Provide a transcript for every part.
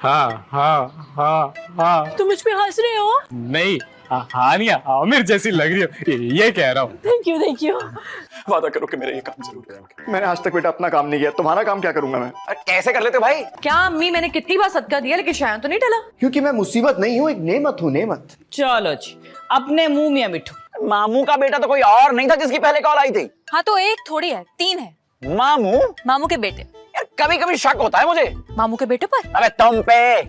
हाँ हाँ हाँ हाँ। तुम मुझ पे हंस रहे हो? नहीं, हानिया आमिर जैसी लग रही हो, ये कह रहा हूँ। Thank you. वादा करो कि मेरा ये काम जरूर करोगे। मैंने आज तक बेटा अपना काम नहीं किया, तुम्हारा काम क्या करूंगा मैं? कैसे कर लेते हो भाई? क्या अम्मी, मैंने कितनी बार सदका दिया लेकिन शायद तो नहीं टला। क्योंकि मैं मुसीबत नहीं हूँ, एक नेमत हूँ, नेमत। चलो जी, अपने मुंह मियां मिठू। मामू का बेटा तो कोई और नहीं था जिसकी पहले कॉल आई थी। हाँ तो एक थोड़ी है, 3 है। मामू? मामू के बेटे। यार कभी कभी शक होता है मुझे। मामू के बेटे पर? अबे तुम पे।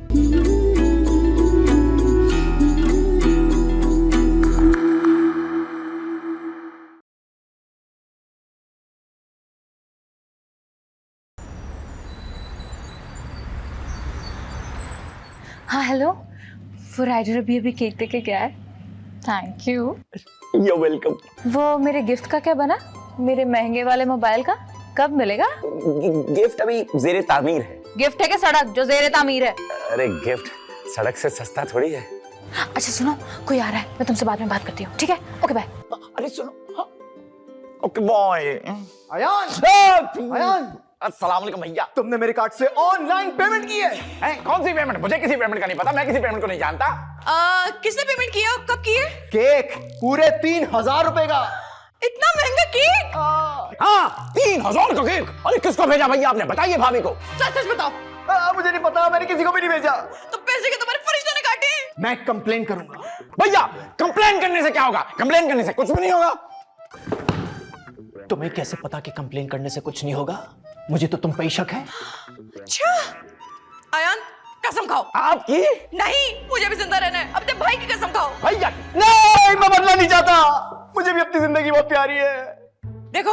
हाँ हेलो, वो राइडर अभी अभी केक देके गया है। Thank you. You're welcome। वो मेरे गिफ्ट का क्या बना? मेरे महंगे वाले मोबाइल का कब मिलेगा? गिफ्ट अभी जेरे तामीर है। गिफ्ट है क्या सड़क जो जेरे तामीर है? अरे गिफ्ट सड़क से सस्ता थोड़ी है। अच्छा सुनो, कोई आ रहा है, मैं तुमसे बाद में बात करती हूँ, ठीक है? Okay bye. अरे सुनो। Okay boy. अयान, अयान, अस्सलाम वालेकुम भैया। तुमने मेरे कार्ड से ऑनलाइन पेमेंट की है? कौन सी पेमेंट? मुझे किसी पेमेंट का नहीं पता, मैं किसी पेमेंट को नहीं जानता। किसने पेमेंट किया? कब किए? केक पूरे 3000 रुपए का। इतना महंगा केक? हाँ 3000 का केक। अरे किसको भेजा भैया आपने? बताइए भाभी को। सच सच बताओ। मुझे नहीं पता, मैंने किसी को भी नहीं भेजा। तो पैसे के तुम्हारे फरिश्तों ने काटे? मैं कंप्लेन करूंगा। भैया कंप्लेन करने से क्या होगा? कंप्लेन करने से कुछ भी नहीं होगा। तुम्हें कैसे पता कि कंप्लेन करने से कुछ नहीं होगा? मुझे तो तुम पे ही शक है। अच्छा आयान, कसम खाओ। आपकी? नहीं, मुझे भी जिंदा रहना है। अपने भाई की कसम खाओ। भैया नहीं, मैं बदला नहीं चाहता। मुझे भी अपनी जिंदगी बहुत प्यारी है। देखो,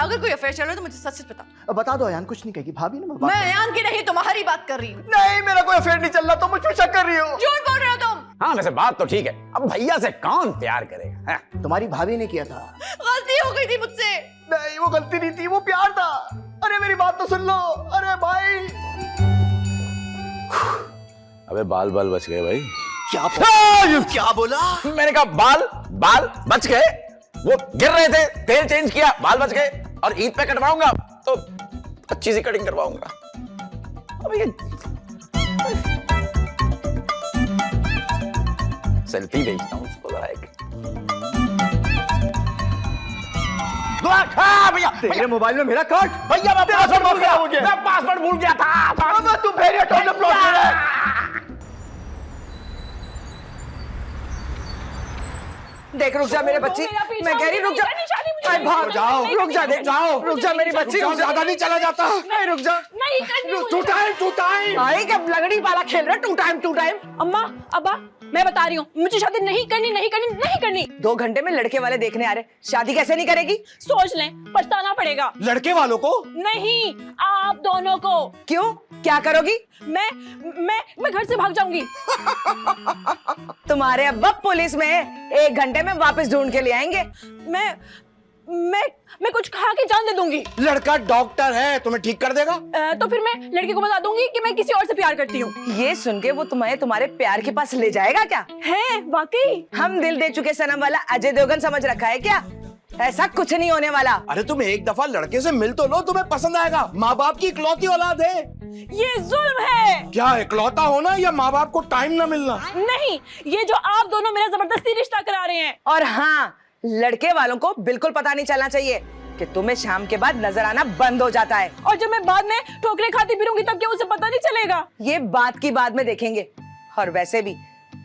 अगर कोई अफेयर चल रहा है तो मुझे सच सच बता। बता दो अयान, कुछ नहीं कहेगी भाभी ना। मैं अयान की नहीं, तुम्हारी बात कर रही हूँ। नहीं, मेरा कोई अफेयर नहीं चल रहा, तुम मुझ पे शक कर रही हो। झूठ बोल रहे हो तुम। हाँ वैसे बात तो ठीक है, अब भैया से कौन प्यार करेगा? तुम्हारी भाभी ने किया था। गलती हो गई थी मुझसे। नहीं, वो गलती नहीं थी, वो प्यार था। अरे मेरी बात तो सुन लो। अरे भाई, अबे बाल बाल बच गए भाई। क्या बोला? मैंने कहा बाल बाल बच गए। वो गिर रहे थे, तेल चेंज किया, बाल बच गए। और ईद पे कटवाऊंगा तो अच्छी सी कटिंग करवाऊंगा। अब ये सेल्फी भेजता हूँ उसको जरा एक। भैया तेरे मोबाइल में मेरा कार्ड। भैया मैं पासवर्ड भूल गया। मुझे मैं पासवर्ड भूल गया था। तुम भेरिया टोन अपलोड कर रहे हैं। देख रुक जा मेरे बच्ची, मैं कह रही रुक जा। अरे भाग जाओ, रुक जा, देख जाओ, रुक जा मेरी बच्ची, रुक जा। ज्यादा नहीं चला जाता। नहीं रुक जा। Two time. भाई क्या लगड़ी वाला खेल रहा है? Two time. अम्मा, अब्बा, मैं बता रही हूँ, मुझे शादी नहीं करनी। 2 घंटे में लड़के वाले देखने आ रहे, शादी कैसे नहीं करेगी? सोच लें, पछताना पड़ेगा। लड़के वालों को? नहीं, आप दोनों को। क्यों, क्या करोगी? मैं घर से भाग जाऊंगी। तुम्हारे अब्बा पुलिस में है, 1 घंटे में वापस ढूंढ के ले आएंगे। मैं कुछ खा के जान दे दूंगी। लड़का डॉक्टर है, तुम्हें ठीक कर देगा। तो फिर मैं लड़की को बता दूंगी कि मैं किसी और से प्यार करती हूँ। ये सुन के वो तुम्हें तुम्हारे प्यार के पास ले जाएगा क्या? है वाकई? हम दिल दे चुके सनम वाला अजय देवगन समझ रखा है क्या? ऐसा कुछ नहीं होने वाला। अरे तुम एक दफा लड़के से मिल तो लो, तुम्हें पसंद आएगा। माँ बाप की इकलौती औलाद है। ये जुल्म है। क्या इकलौता होना या माँ बाप को टाइम ना मिलना? नहीं, ये जो आप दोनों मेरा जबरदस्ती रिश्ता करा रहे हैं। और हाँ, लड़के वालों को बिल्कुल पता नहीं चलना चाहिए कि तुम्हें शाम के बाद नजर आना बंद हो जाता है। और जब मैं बाद में ठोकरें खाती फिरूंगी तब क्या उसे पता नहीं चलेगा? ये बात की बाद में देखेंगे। और वैसे भी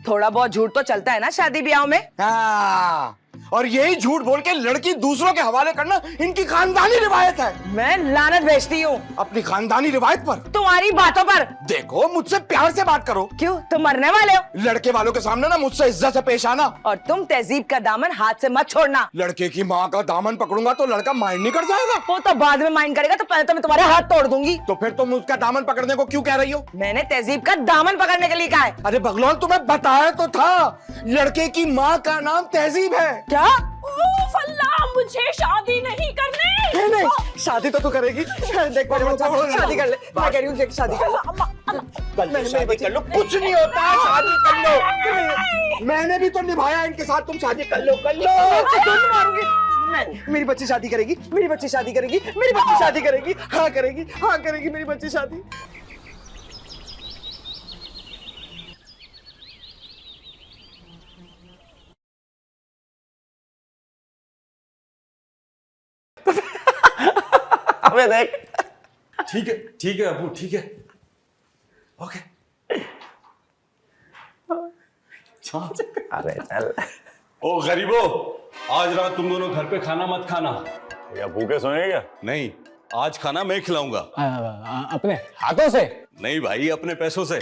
थोड़ा बहुत झूठ तो चलता है ना शादी ब्याह में। हाँ, और यही झूठ बोल के लड़की दूसरों के हवाले करना इनकी खानदानी रिवायत है। मैं लानत भेजती हूँ अपनी खानदानी रिवायत पर, तुम्हारी बातों पर। देखो मुझसे प्यार से बात करो। क्यों, तुम मरने वाले हो? लड़के वालों के सामने ना मुझसे इज्जत से पेश आना। और तुम तहजीब का दामन हाथ से मत छोड़ना। लड़के की माँ का दामन पकड़ूंगा तो लड़का माइंड नहीं कर जाएगा। वो तो बाद में माइंड करेगा, तो पहले तो मैं तुम्हारे हाथ तोड़ दूंगी। तो फिर तुम उसका दामन पकड़ने को क्यों कह रही हो? मैंने तहजीब का दामन पकड़ने के लिए कहा है। अरे बगलौल, तुम्हें बताया तो था, लड़के की माँ का नाम तहजीब है। क्या? उफ अल्लाह, मुझे शादी नहीं करनी। नहीं, शादी तो तू करेगी। देख मेरे बच्चा, शादी कर ले। मैं कह रही हूँ शादी कर ले। शादी कर लो, कुछ नहीं होता, शादी कर लो। मैंने भी तो निभाया इनके साथ, तुम शादी कर लो। मारूंगी। मेरी बच्ची शादी करेगी, मेरी बच्ची शादी करेगी, मेरी बच्ची शादी करेगी। हाँ करेगी, हाँ करेगी मेरी बच्ची शादी। अबे देख ठीक है अबू, ठीक है, ओके। अरे चल। ओ गरीबो, आज रात तुम दोनों घर पे खाना मत खाना। या भूखे सोएंगे क्या? नहीं, आज खाना मैं खिलाऊंगा। अपने हाथों से? नहीं भाई, अपने पैसों से।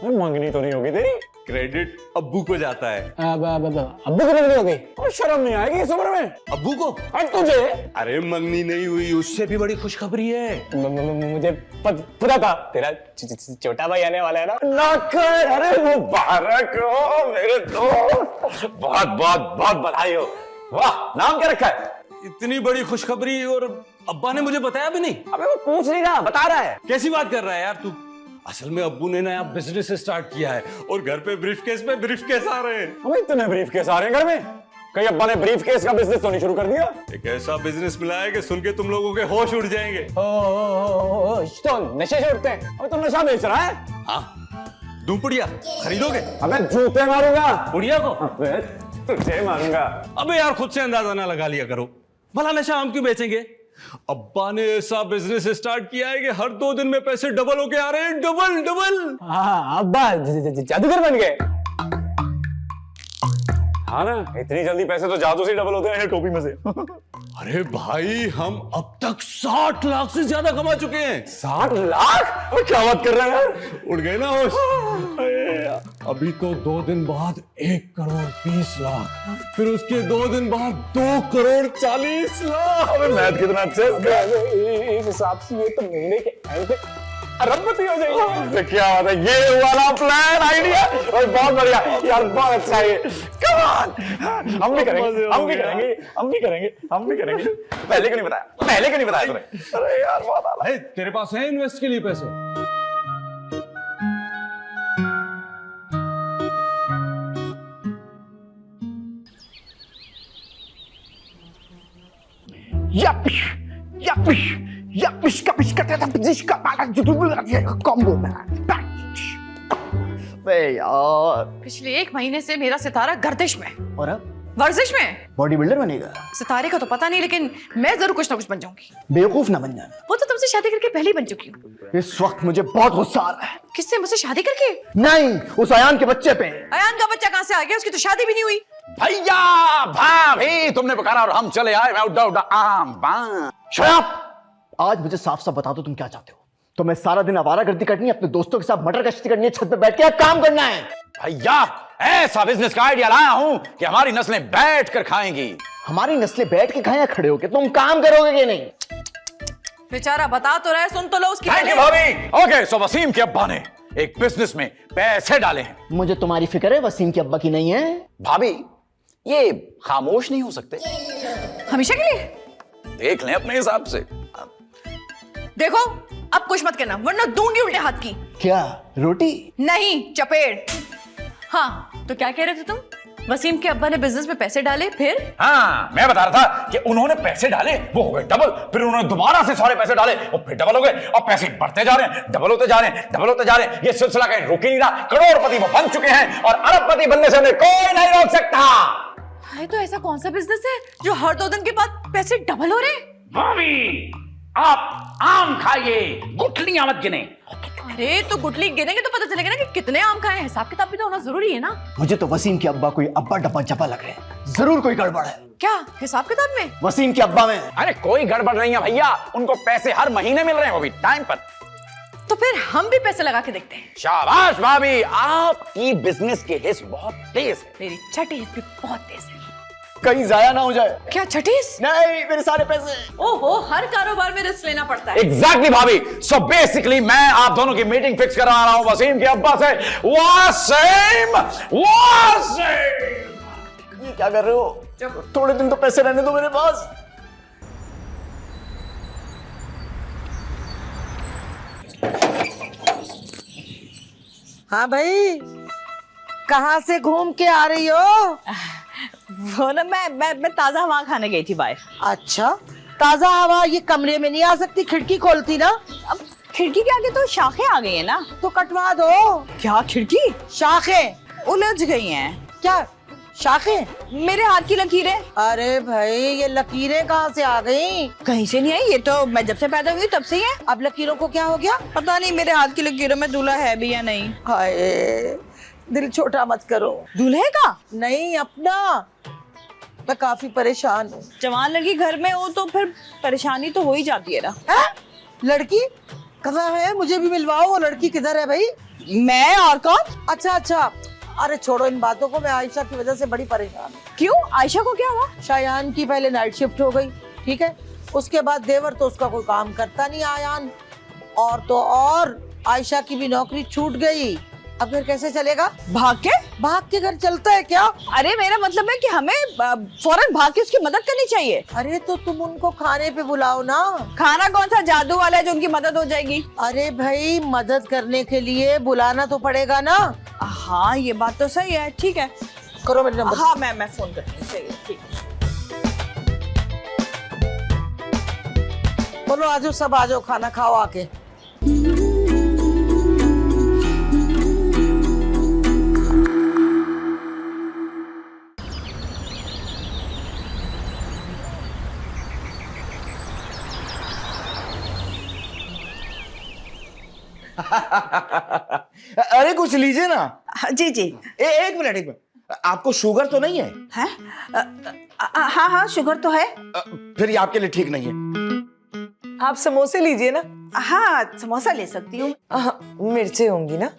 मंगनी तो नहीं होगी तेरी? क्रेडिट अब्बू को जाता है। अब्बू की मंगनी हो गई? और शर्म नहीं आएगी इस उम्र में? अब्बू को? और तुझे? अरे मंगनी नहीं हुई, उससे भी बड़ी खुशखबरी है। मुझे पता था तेरा छोटा भाई आने वाला है ना। नौकर, अरे मुबारक हो मेरे दोस्त, बहुत बहुत बहुत बधाई हो। वाह, नाम क्या रखा है? इतनी बड़ी खुशखबरी और अब्बा ने मुझे बताया भी नहीं। अबे वो पूछ नहीं रहा, बता रहा है। कैसी बात कर रहा है यार तू? असल में अब्बू ने नया बिजनेस स्टार्ट किया है और घर पे ब्रीफकेस में ब्रीफकेस आ रहे हैं। हमें इतने ब्रीफकेस आ रहे हैं घर में? कहीं अब्बा ने ब्रीफकेस का बिजनेस तो नहीं शुरू कर दिया? एक ऐसा बिजनेस मिला है कि सुन के तुम लोगों के होश उड़ जाएंगे। तो नशे से उठते हैं। अबे तो नशा बेच रहा है? हाँ, दूं पुड़िया खरीदोगे? अबे जूते मारूंगा पुड़िया को? अबे तुझे मारूंगा। अबे यार खुद से अंदाजा ना लगा लिया करो, भला नशा हम क्यों बेचेंगे? अब्बा ने ऐसा बिजनेस स्टार्ट किया है कि हर 2 दिन में पैसे डबल होके आ रहे हैं, डबल डबल। हाँ अब्बा जादूगर बन गए। हाँ ना, इतनी जल्दी पैसे तो जादू से डबल होते हैं टोपी में से। अरे भाई, हम अब तक 60 लाख से ज्यादा कमा चुके हैं। 60 लाख? और क्या बात कर रहा है यार? उड़ गए ना होश। अभी तो 2 दिन बाद 1 करोड़ 20 लाख, फिर उसके 2 दिन बाद 2 करोड़ 40 लाख। अबे मैथ कितना अच्छा है इस हिसाब से। ये तो महीने के एंड पे अरबपति हो जाएंगे। क्या बात है, ये वाला प्लान आइडिया और बहुत बढ़िया यार, बहुत अच्छा है। कम ऑन, हम भी करेंगे, हम भी करेंगे, हम भी करेंगे, हम भी करेंगे। पहले क्यों नहीं बताया? पहले क्यों नहीं बताया तूने? अरे यार बहुत आला। तेरे पास है इन्वेस्ट के लिए पैसे? पिछले 1 महीने से मेरा सितारा गर्दिश में और अब वर्जिश में। बॉडी बिल्डर बनेगा? सितारे का तो पता नहीं, लेकिन मैं जरूर कुछ ना कुछ बन जाऊंगी। बेवकूफ ना बन जाना। वो तो तुमसे शादी करके पहले ही बन चुकी हूँ। इस वक्त मुझे बहुत गुस्सा आ रहा है। किससे? मुझसे शादी करके? नहीं, उस अयान के बच्चे पे। अयान का बच्चा कहाँ से आ गया? उसकी तो शादी भी नहीं हुई। भैया भाभी, तुमने पुकारा और हम चले आए। मैं उड्डा उड्डा आम बाम। शराब! आज मुझे साफ साफ बता दो तुम क्या चाहते हो। तो मैं सारा दिन आवारागर्दी करनी है, अपने दोस्तों के साथ मटर कश्ती करनी है, छत पे बैठ के काम करना है? भैया, ऐसा बिजनेस का आइडिया लाया हूं कि हमारी नस्लें बैठ कर खाएंगी। हमारी नस्लें बैठ के खाएं या खड़े होके? तुम काम करोगे कि नहीं? बेचारा बता तो रहे, सुन तो लो उसकी। थैंक यू भाभी। ओके, सो वसीम के अब्बा ने एक बिजनेस में पैसे डाले हैं। मुझे तुम्हारी फिक्र है, वसीम के अब्बा की नहीं है। भाभी, ये खामोश नहीं हो सकते हमेशा के लिए? देख लें अपने हिसाब से। देखो, अब कुछ मत कहना वरना दूंगी उल्टे हाथ की। क्या रोटी? नहीं, चपेट। हाँ, तो क्या कह रहे थे तुम? वसीम के अब्बा ने बिजनेस में पैसे डाले, फिर? हाँ, मैं बता रहा था कि उन्होंने पैसे डाले, वो हो गए डबल, फिर उन्होंने दोबारा से सारे पैसे डाले, वो फिर डबल हो गए, और पैसे बढ़ते जा रहे हैं, डबल होते जा रहे हैं, डबल होते जा रहे हैं। ये सिलसिला कहीं रुक ही नहीं रहा। करोड़पति वो बन चुके हैं और अरबपति बनने से उन्हें कोई नहीं रोक सकता। हाय, तो ऐसा कौन सा बिजनेस है जो हर 2 दिन के बाद पैसे डबल हो रहे हैं? भाभी, आप आम खाइए, गुठलियां मत गिने। अरे तो गुठली गिनेंगे तो पता चलेगा ना कि कितने आम खाए। हिसाब किताब भी तो होना जरूरी है ना। मुझे तो वसीम के अब्बा कोई अब्बा डब्बा जब्बा लग रहे हैं। जरूर कोई गड़बड़ है। क्या हिसाब किताब में? वसीम के अब्बा में। अरे कोई गड़बड़ नहीं है भैया, उनको पैसे हर महीने मिल रहे हैं, वो भी टाइम पर। तो फिर हम भी पैसे लगा के देखते हैं। शाबाश भाभी, आपकी बिजनेस के हिस्स बहुत तेज है। मेरी छठी हिस्स भी बहुत तेज है। कहीं जाया ना हो जाए। क्या छठीस? नहीं, मेरे सारे पैसे। ओहो, हर कारोबार में रिस्क लेना पड़ता है। एग्जैक्टली भाभी। सो बेसिकली मैं आप दोनों की मीटिंग फिक्स करा रहा हूं वसीम के अब्बा से। वसीम, ये क्या कर रहे हो? थोड़े दिन तो पैसे रहने दो मेरे पास। हाँ भाई, कहाँ से घूम के आ रही हो? वो ना मैं ताजा हवा खाने गई थी बाहर। अच्छा, ताजा हवा ये कमरे में नहीं आ सकती? खिड़की खोलती ना। अब खिड़की के आगे तो शाखें आ गई है ना, तो कटवा दो। क्या खिड़की? शाखें उलझ गई हैं। क्या शाखें? मेरे हाथ की लकीरें? अरे भाई ये लकीरें कहाँ से आ गई? कहीं से नहीं आई, ये तो मैं जब से पैदा हुई तब से ही है। अब लकीरों को क्या हो गया? पता नहीं मेरे हाथ की लकीरों में दूल्हा है भी या नहीं। हाय, दिल छोटा मत करो। दूल्हे का? नहीं, अपना। मैं काफी परेशान हूँ। जवान लड़की घर में हो तो फिर परेशानी तो हो ही जाती है ना। लड़की कहाँ है? मुझे भी मिलवाओ। वो लड़की किधर है भाई? मैं और कौन? अच्छा अच्छा, अरे छोड़ो इन बातों को। मैं आयशा की वजह से बड़ी परेशान हूँ। क्यों? आयशा को क्या हुआ? शायान की पहले नाइट शिफ्ट हो गई, ठीक है। उसके बाद देवर तो उसका कोई काम करता नहीं आयान, और तो और आयशा की भी नौकरी छूट गई। अब घर कैसे चलेगा? भाग के? भाग के घर चलता है क्या? अरे मेरा मतलब है कि हमें फौरन भाग के उसकी मदद करनी चाहिए। अरे तो तुम उनको खाने पे बुलाओ ना। खाना कौन सा जादू वाला है जो उनकी मदद हो जाएगी? अरे भाई मदद करने के लिए बुलाना तो पड़ेगा ना। हाँ ये बात तो सही है, ठीक है। करो मेरे नंबर। हाँ मैं फोन करती हूँ। सही है, ठीक है। बोलो आजो, सब आजो, खाना खाओ आके। अरे कुछ लीजिए ना। जी जी। एक मिनट, एक मिनट। आपको शुगर तो नहीं है? है? हाँ हाँ शुगर तो है। फिर ये आपके लिए ठीक नहीं है। आप समोसे लीजिए ना। हाँ समोसा ले सकती हूँ। मिर्चें होंगी ना?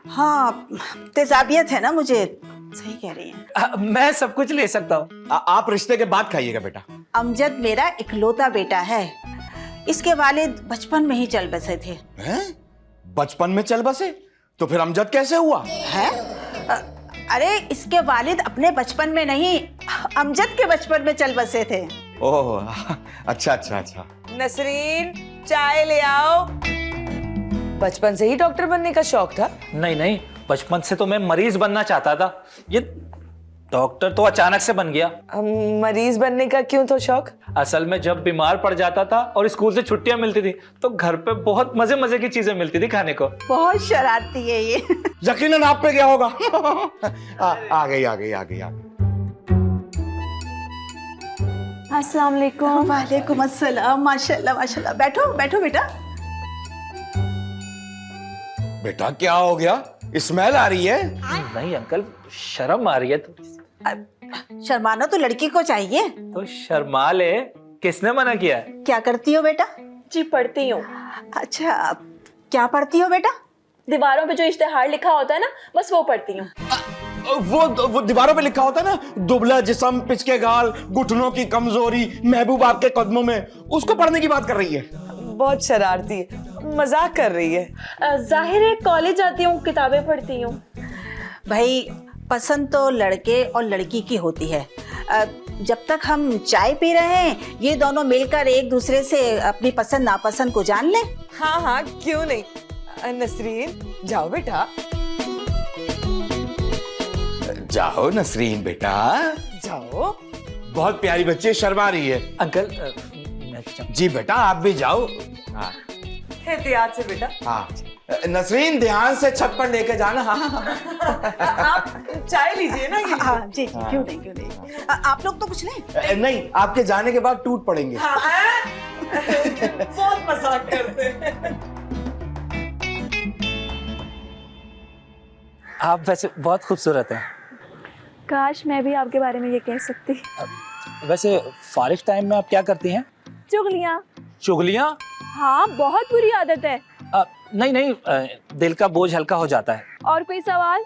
हाँ तेजाबियत है ना मुझे। सही कह रही हैं। मैं सब कुछ ले सकता हूँ। आप रिश्ते के बाद खाइएगा बेटा। अमजद मेरा इकलौता बेटा है। इसके वालिद बचपन में ही चल बसे थे। हैं? बचपन में चल बसे? तो फिर अमजद कैसे हुआ? है? अरे इसके वालिद अपने बचपन में नहीं, अमजद के बचपन में चल बसे थे। ओह अच्छा अच्छा अच्छा। नसरीन चाय ले आओ। बचपन से ही डॉक्टर बनने का शौक था? नहीं नहीं, बचपन से तो मैं मरीज बनना चाहता था। ये डॉक्टर तो अचानक से बन गया। मरीज बनने का क्यों तो शौक? असल में जब बीमार पड़ जाता था और स्कूल से छुट्टियां मिलती थी तो घर पे बहुत मजे मजे की चीजें मिलती थी खाने को। बहुत शरारती है ये। यकीनन आप पे क्या होगा। आ गई आ गई आ गई आ गई। अस्सलाम वालेकुम। वालेकुम अस्सलाम। माशाल्लाह माशाल्लाह। बैठो बैठो बेटा। बेटा क्या हो गया? स्मेल आ रही है। नहीं अंकल, शर्म आ रही है। शर्माना तो लड़की को चाहिए। तो शर्मा ले, किसने मना किया? क्या करती हो बेटा? जी पढ़ती हूँ। अच्छा क्या पढ़ती हो बेटा? दीवारों पे जो इश्तेहार लिखा होता है ना, बस वो पढ़ती हूँ। वो दीवारों पे लिखा होता है ना, दुबला जिस्म, पिचके गाल, घुटनों की कमजोरी, महबूब आपके कदमों में, उसको पढ़ने की बात कर रही है। बहुत शरारती है, मजाक कर रही है। जाहिर है कॉलेज जाती हूँ, किताबें पढ़ती हूँ। भाई पसंद तो लड़के और लड़की की होती है। जब तक हम चाय पी रहे हैं ये दोनों मिलकर एक दूसरे से अपनी पसंद नापसंद को जान लें। हाँ हाँ क्यों नहीं। नसरीन जाओ बेटा। जाओ नसरीन बेटा, जाओ। बहुत प्यारी बच्ची, शर्मा रही है। अंकल जी बेटा आप भी जाओ। हाँ एहतियात से बेटा। हाँ नसरीन ध्यान से छत पर लेके जाना। हाँ आप चाय लीजिए ना। हाँ जी क्यों नहीं क्यों नहीं। आप लोग तो कुछ लें। नहीं, आपके जाने के बाद टूट पड़ेंगे। बहुत मजाक करते हैं। आप वैसे बहुत खूबसूरत हैं। काश मैं भी आपके बारे में ये कह सकती। वैसे फारिग टाइम में आप क्या करती हैं? चुगलियाँ। चुगलियाँ? हाँ बहुत बुरी आदत है। नहीं नहीं, दिल का बोझ हल्का हो जाता है। और कोई सवाल?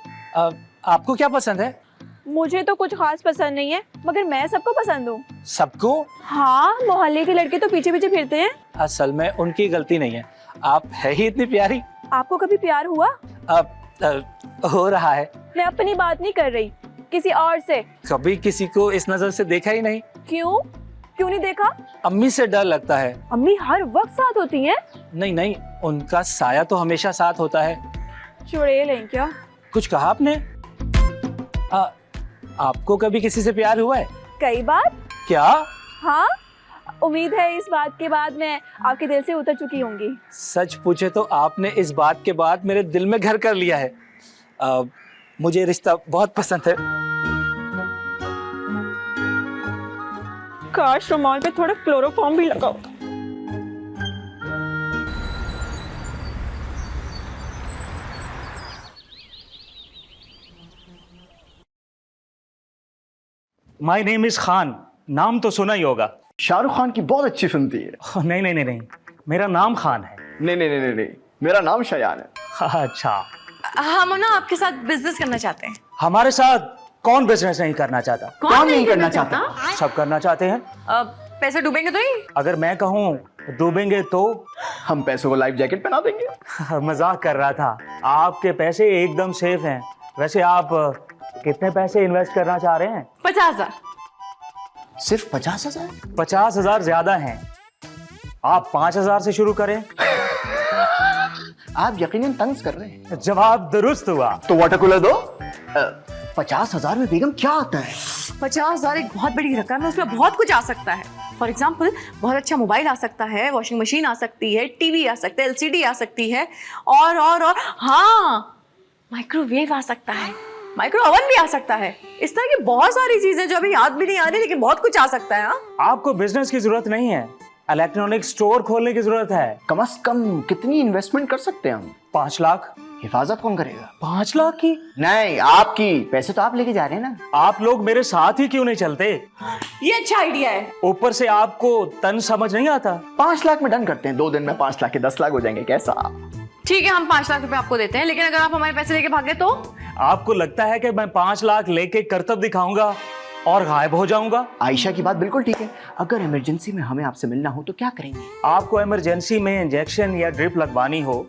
आपको क्या पसंद है? मुझे तो कुछ खास पसंद नहीं है, मगर मैं सबको पसंद हूँ। सबको? हाँ, मोहल्ले के लड़के तो पीछे पीछे फिरते हैं। असल में उनकी गलती नहीं है, आप है ही इतनी प्यारी। आपको कभी प्यार हुआ? हो रहा है। मैं अपनी बात नहीं कर रही, किसी और से। कभी किसी को इस नजर से देखा ही नहीं। क्यों? क्यों नहीं देखा? अम्मी से डर लगता है। अम्मी हर वक्त साथ होती हैं? नहीं नहीं, उनका साया तो हमेशा साथ होता है। चुड़ैल हैं क्या? कुछ कहा आपने? आपको कभी किसी से प्यार हुआ है? कई बार। क्या? हाँ, उम्मीद है इस बात के बाद मैं आपके दिल से उतर चुकी होंगी। सच पूछे तो आपने इस बात के बाद मेरे दिल में घर कर लिया है। मुझे रिश्ता बहुत पसंद है। काश रुमाल पे थोड़ा क्लोरोफॉर्म भी लगाओ। माई नेम इज खान, नाम तो सुना ही होगा। शाहरुख खान की बहुत अच्छी फिल्म थी ये। नहीं नहीं नहीं नहीं, मेरा नाम खान है। नहीं नहीं नहीं नहीं, मेरा नाम शयान है। अच्छा, हम ना आपके साथ बिजनेस करना चाहते हैं। हमारे साथ कौन बिजनेस नहीं करना चाहता? कौन नहीं करना चाहता? सब करना चाहते हैं। पैसे डूबेंगे तो ही। अगर मैं कहूँ डूबेंगे तो? हम पैसों को लाइफ जैकेट पहना देंगे। मजाक कर रहा था, आपके पैसे एकदम सेफ हैं। वैसे आप कितने पैसे इन्वेस्ट करना चाह रहे हैं? 50,000। सिर्फ 50,000? 50,000 ज्यादा हैं, आप 5,000 से शुरू करें। आप यकीनन तंज कर रहे हैं। जवाब दुरुस्त हुआ। तो वाटर कूलर दो। 50,000 में बेगम क्या आता है? 50,000 एक बहुत बड़ी रकम है, उसमें बहुत कुछ आ सकता है। फॉर एग्जाम्पल, बहुत अच्छा मोबाइल आ सकता है, वॉशिंग मशीन आ सकती है, टीवी आ सकता है, एलसीडी आ सकती है, और हाँ, माइक्रोवेव आ सकता है, माइक्रो ओवन भी आ सकता है। इस तरह की बहुत सारी चीजें जो अभी याद भी नहीं आ रही, लेकिन बहुत कुछ आ सकता है। हाँ, आपको बिजनेस की जरूरत नहीं है, इलेक्ट्रॉनिक स्टोर खोलने की जरूरत है। कम से कम कितनी इन्वेस्टमेंट कर सकते हैं हम? 5 लाख। हिफाजत कौन करेगा? 5 लाख की? नहीं, आपकी। पैसे तो आप लेके जा रहे हैं ना। आप लोग मेरे साथ ही क्यों नहीं चलते? ये अच्छा आइडिया है। ऊपर से आपको तन समझ नहीं आता। 5 लाख में डन करते हैं। 2 दिन में 5 लाख के 10 लाख हो जाएंगे। कैसा? ठीक है, हम 5 लाख रुपए आपको देते हैं, लेकिन अगर आप हमारे पैसे लेके भागे तो? आपको लगता है कि मैं 5 लाख लेके करतब दिखाऊंगा और गायब हो जाऊंगा? आयशा की बात बिल्कुल ठीक है। अगर इमरजेंसी में हमें आपसे मिलना हो तो क्या करेंगे? आपको इमरजेंसी में इंजेक्शन या ड्रिप लगवानी हो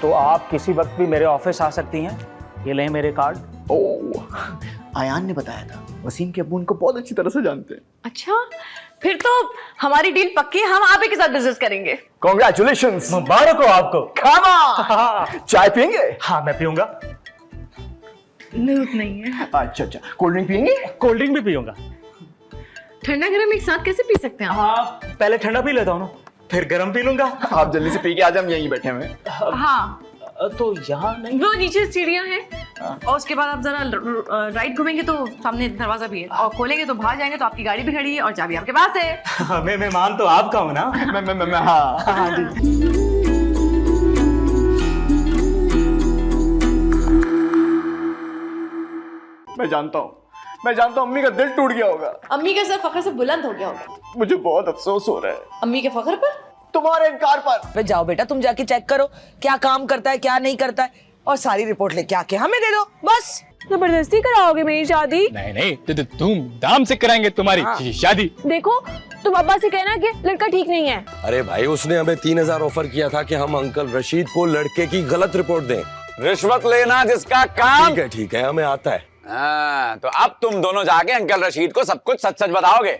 तो आप किसी वक्त भी मेरे ऑफिस आ सकती हैं। ये लें मेरे कार्ड। ओह, आयान ने बताया था, वसीम के अब्बू उनको बहुत अच्छी तरह से जानते हैं। अच्छा, फिर तो हमारी डील पक्की है, हम आप ही के साथ बिजनेस करेंगे। कांग्रेचुलेशंस। मुबारक हो आपको। खाना चाय पियेंगे? हाँ, मैं पीऊंगा। जरूरत नहीं है। अच्छा, कोल्ड ड्रिंक पियेंगे? कोल्ड ड्रिंक भी पीऊंगा। ठंडा गर्म एक साथ कैसे पी सकते हैं आप? हाँ, पहले ठंडा पी लेता हूँ ना, फिर गर्म पी लूंगा। आप जल्दी से पी के आज हम यहीं बैठे हुए हैं। हाँ, तो यहाँ नहीं, वो नीचे सीढ़ियाँ हैं, और उसके बाद आप जरा राइट घूमेंगे तो सामने दरवाजा भी है, और खोलेंगे तो बाहर जाएंगे तो आपकी गाड़ी भी खड़ी है और चाबी आपके पास है। मैं मेहमान तो आपका हूँ ना। मैं हाँ जी। मैं जानता हूँ अम्मी का दिल टूट गया होगा। अम्मी का सर फखर से बुलंद हो गया होगा। मुझे बहुत अफसोस हो रहा है। अम्मी के फखर पर? तुम्हारे इनकार पर। जाओ बेटा, तुम जाके चेक करो क्या काम करता है क्या नहीं करता है, और सारी रिपोर्ट लेके आके हमें दे दो बस। जबरदस्ती कराओगे मेरी शादी? नहीं नहीं, धूमधाम से कराएंगे तुम्हारी शादी। देखो, तुम अब्बा से कहना कि लड़का ठीक नहीं है। अरे भाई, उसने हमें 3,000 ऑफर किया था कि हम अंकल रशीद को लड़के की गलत रिपोर्ट दें। रिश्वत लेना जिसका काम। ठीक है, हमें आता है। हाँ, तो अब तुम दोनों जाके अंकल रशीद को सब कुछ सच सच बताओगे।